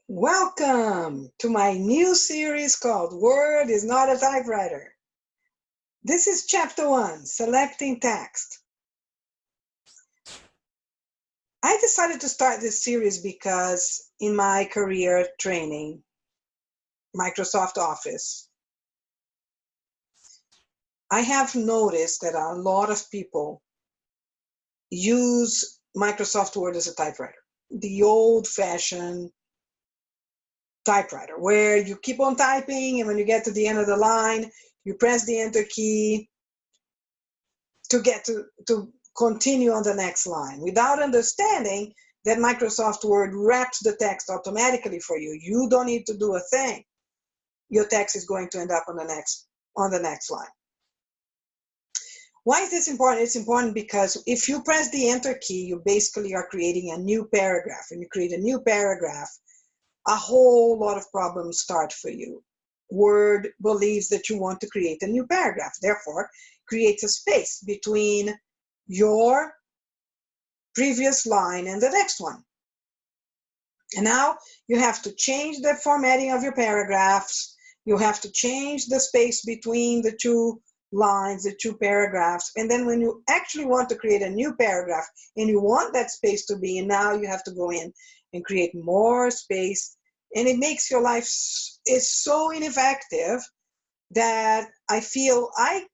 Welcome to my new series called Word is Not a Typewriter. This is chapter 1, Selecting Text. I decided to start this series because in my career training, Microsoft Office, I have noticed that a lot of people use Microsoft Word as a typewriter, the old-fashioned typewriter, where you keep on typing and when you get to the end of the line, you press the enter key to get to continue on the next line without understanding that Microsoft Word wraps the text automatically for you. You don't need to do a thing. Your text is going to end up on the next line. Why is this important? It's important because if you press the enter key, you basically are creating a new paragraph. And you create a new paragraph, a whole lot of problems start for you. Word believes that you want to create a new paragraph, therefore creates a space between your previous line and the next one. And now you have to change the formatting of your paragraphs. You have to change the space between the two lines, the two paragraphs. And then when you actually want to create a new paragraph and you want that space to be, and now you have to go in and create more space. And it makes your life is so ineffective that I feel I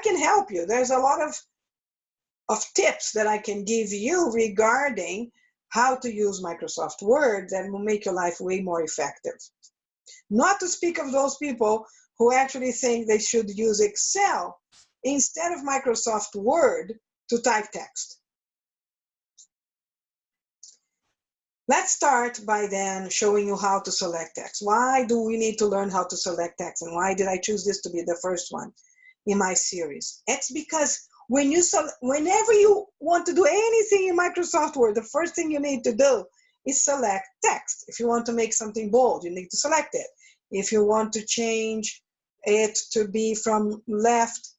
can help you. There's a lot of tips that I can give you regarding how to use Microsoft Word that will make your life way more effective. Not to speak of those people who actually think they should use Excel instead of Microsoft Word to type text. Let's start by then showing you how to select text. Why do we need to learn how to select text, and why did I choose this to be the first one in my series? It's because whenever you want to do anything in Microsoft Word, the first thing you need to do is select text. If you want to make something bold, you need to select it. If you want to change it to be from left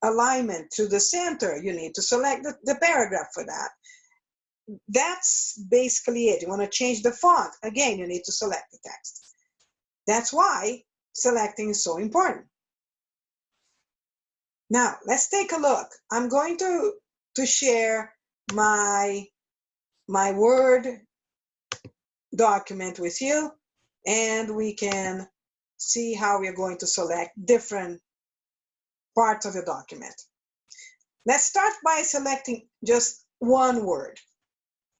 alignment to the center, you need to select the paragraph for that. That's basically it. You want to change the font, again, you need to select the text. That's why selecting is so important. Now, let's take a look. I'm going to share my Word document with you, and we can see how we're going to select different parts of the document. Let's start by selecting just one word.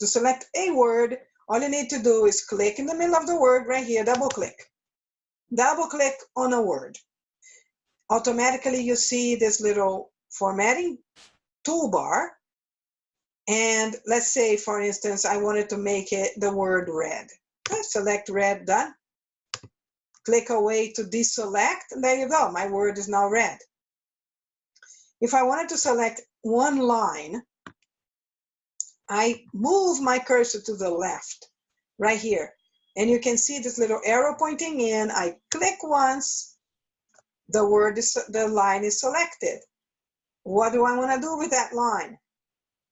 To select a word, all you need to do is click in the middle of the word right here, double click. Double click on a word. Automatically you see this little formatting toolbar. And let's say, for instance, I wanted to make it the word red. Okay, select red, done. Click away to deselect, and there you go. My word is now red. If I wanted to select one line, I move my cursor to the left, right here. And you can see this little arrow pointing in. I click once, the line is selected. What do I want to do with that line?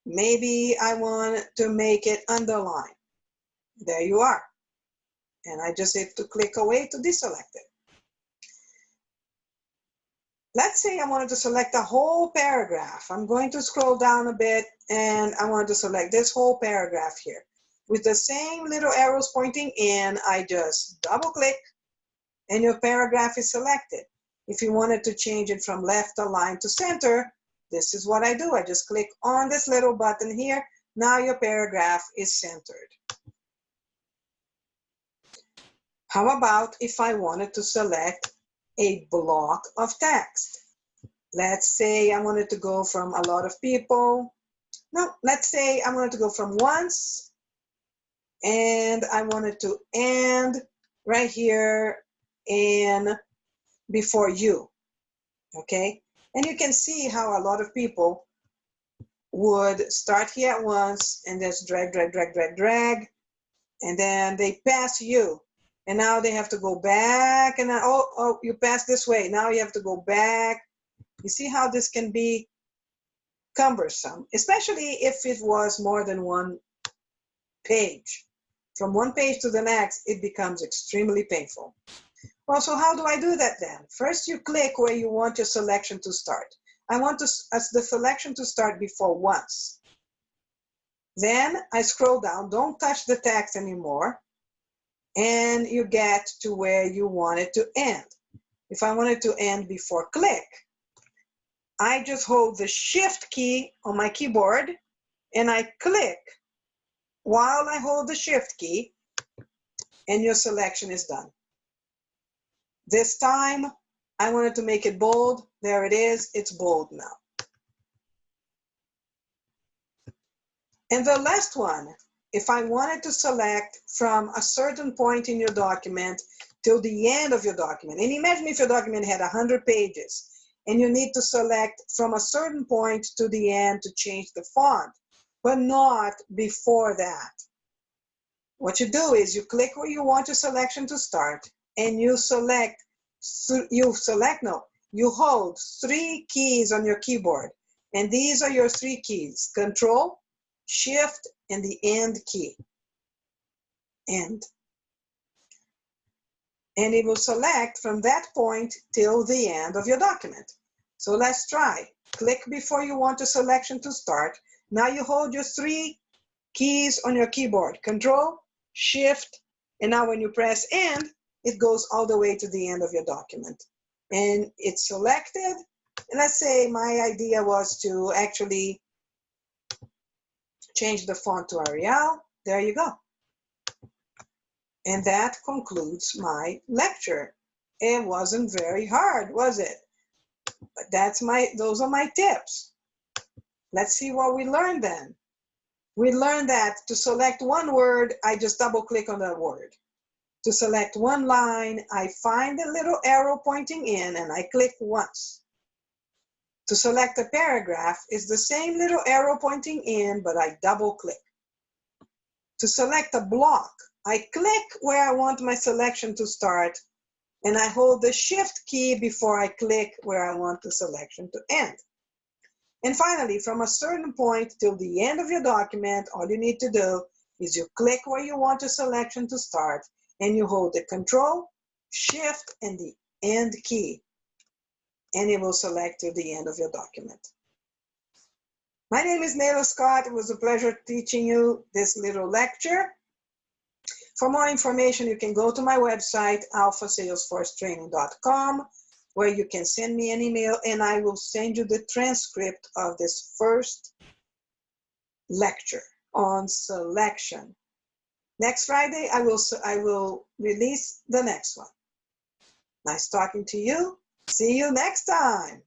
Maybe I want to make it underline. There you are. And I just have to click away to deselect it. Let's say I wanted to select a whole paragraph. I'm going to scroll down a bit and I want to select this whole paragraph here. With the same little arrows pointing in, I just double click and your paragraph is selected. If you wanted to change it from left align to center, this is what I do. I just click on this little button here. Now your paragraph is centered. How about if I wanted to select a block of text? Let's say I wanted to go from a lot of people. No, let's say I wanted to go from once, and I wanted to end right here in before you, okay? And you can see how a lot of people would start here at once and just drag, drag, drag, drag, drag, and then they pass you. And now they have to go back, and oh, you passed this way. Now you have to go back. You see how this can be cumbersome, especially if it was more than one page. from one page to the next, it becomes extremely painful. Well, so how do I do that then? First, you click where you want your selection to start. I want the selection to start before once. Then I scroll down, don't touch the text anymore, and you get to where you want it to end. If I want it to end before click, I just hold the Shift key on my keyboard and I click while I hold the Shift key, and your selection is done. This time, I wanted to make it bold. There it is. It's bold now. And the last one, if I wanted to select from a certain point in your document till the end of your document, and imagine if your document had 100 pages, and you need to select from a certain point to the end to change the font, but not before that. What you do is you click where you want your selection to start, and you hold 3 keys on your keyboard, and these are your 3 keys: Control, Shift, and the End key. End. And it will select from that point till the end of your document. So let's try. Click before you want your selection to start. Now you hold your 3 keys on your keyboard: Control, Shift, and now when you press End, it goes all the way to the end of your document. And it's selected. And let's say my idea was to actually change the font to Arial. There you go. And that concludes my lecture. It wasn't very hard, was it? But those are my tips. Let's see what we learned then. We learned that to select one word, I just double click on that word. To select one line, I find the little arrow pointing in and I click once. To select a paragraph is the same little arrow pointing in, but I double click. To select a block, I click where I want my selection to start, and I hold the Shift key before I click where I want the selection to end. And finally, from a certain point till the end of your document, all you need to do is you click where you want your selection to start, and you hold the Control, Shift, and the End key, and it will select till the end of your document. My name is Nayla Scott. It was a pleasure teaching you this little lecture. For more information, you can go to my website, alphasalesforcetraining.com, where you can send me an email and I will send you the transcript of this first lecture on selection. Next Friday, I will release the next one. Nice talking to you. See you next time.